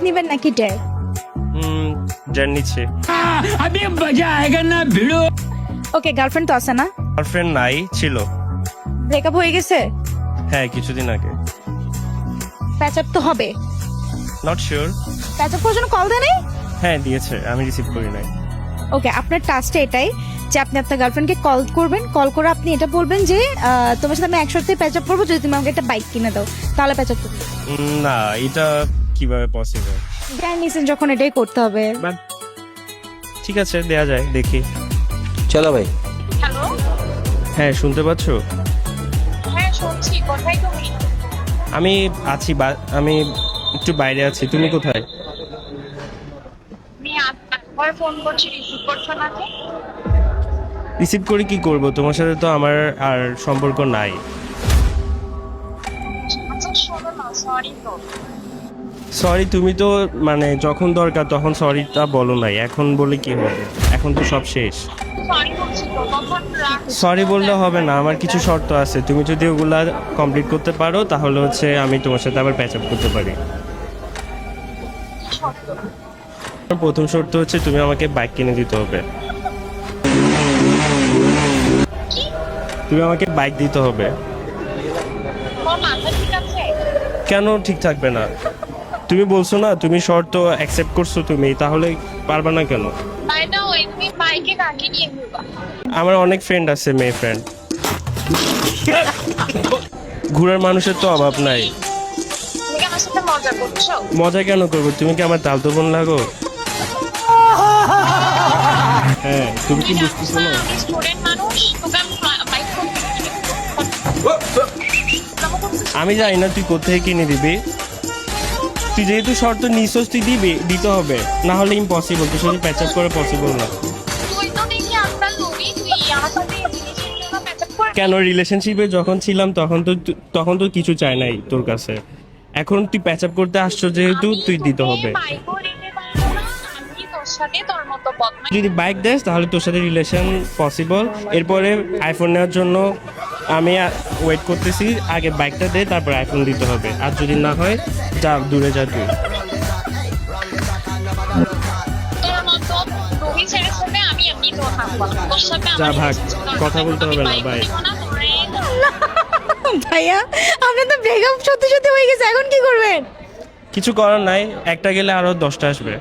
নেবেন নাকি dare? Dare নিচ্ছে। ওকে, গার্লফ্রেন্ড তো আছে না? গার্লফ্রেন্ড নাই, ছিল। ব্রেকআপ হয়ে গেছে? হ্যাঁ, কিছুদিন আগে। প্যাচ আপ তো হবে। Not sure. প্যাচ আপ করার জন্য কল দেয় নাই? হ্যাঁ দিয়েছে, আমি রিসিভ করি নাই। ওকে, আপনার টাস্কটা এটাই যে আপনি আপনার গার্লফ্রেন্ডকে কল করবেন, কল করে আপনি এটা বলবেন যে তোমার সাথে আমি একসাথে প্যাচ আপ করবো যদি তুমি আমাকে একটা বাইক কিনে দাও, তাহলে প্যাচ আপ করবো। না, এটা কিভাবে পসিবল? জ্ঞান নিছেন যখন এটাই করতে হবে। বাট ঠিক আছে, দেয়া যায়, দেখি। চলো ভাই। হ্যালো। হ্যাঁ, শুনতে পাচ্ছো? হ্যাঁ শুনছি, কোথায় তুমি? আমি আছি, আমি একটু বাইরে আছি। তুমি কোথায়? আমি একবার ফোন করছি, রিসিভ করছো না যে? রিসিভ করে কি করব? তোমার সাথে তো আমার আর সম্পর্ক নাই। আচ্ছা শোনো না, সরি তো। সরি, তুমি তো মানে যখন দরকার তখন সরিটা বলো নাই, এখন বলে কি হবে? এখন তো সব শেষ। সরি বলছি তো, তখন রাগ। সরি বললে হবে না, আমার কিছু শর্ত আছে। তুমি যদি ওগুলা কমপ্লিট করতে পারো তাহলে হচ্ছে আমি তোমার সাথে আবার প্যাচ আপ করতে পারি। শর্ত? প্রথম শর্ত হচ্ছে তুমি আমাকে বাইক কিনে দিতে হবে। কি? তুমি আমাকে বাইক দিতে হবে। তোমার মাথা ঠিক আছে? কেন ঠিক থাকবে না? তুমি বলছো না তুমি শর্ত অ্যাকসেপ্ট করছো, তুমি তাহলে পারবা না কেন? বাই দা ওয়ে, তুমি বাইকে কাকে নিয়ে ঘুরবা? আমার অনেক ফ্রেন্ড আছে, মেয়ে ফ্রেন্ড। ঘুরার মানুষের তো অভাব নাই। তুমি কি আমার সাথে মজা করছো? মজা কেন করবো? তুমি কি আমার তালতো বোন লাগো? হ্যাঁ, তুমি কি বুঝতেছো না? আমি স্টুডেন্ট মানুষ, তোকে আমি বাইক আমি জানি না তুই কোথায় কিনে দিবি। তুই যেহেতু শর্ত নিছস, তুই দিতে হবে, না হলে ইম্পসিবল। তোর সাথে প্যাচ আপ করা পসিবল না। তুই তো দেখি আপনার নবী, তুই আমার সাথে জিনিসের জন্য ম্যাচ করে। কেন? রিলেশনশিপে যখন ছিলাম তখন তো কিছু চাই নাই তোর কাছে। এখন তুই প্যাচ আপ করতে আসছো যেহেতু তুই দিতে হবে। যদি বাইক দেস তাহলে তোর সাথে রিলেশন পসিবল। এরপরে আইফোন নেওয়ার জন্য আমি ওয়েট করতেছি। আগে বাইকটা দে, তারপর আইফোন দিতে হবে। আর যদি না হয়, যা, দূরে যা তুই। যা ভাগ, কথা বলতে হবে না, বাই। ভাইয়া, আপনার তো ব্রেকআপ সত্যি সত্যি হয়ে গেছে, এখন কি করবেন? কিছু করার নাই, একটা গেলে আরো 10টা আসবে।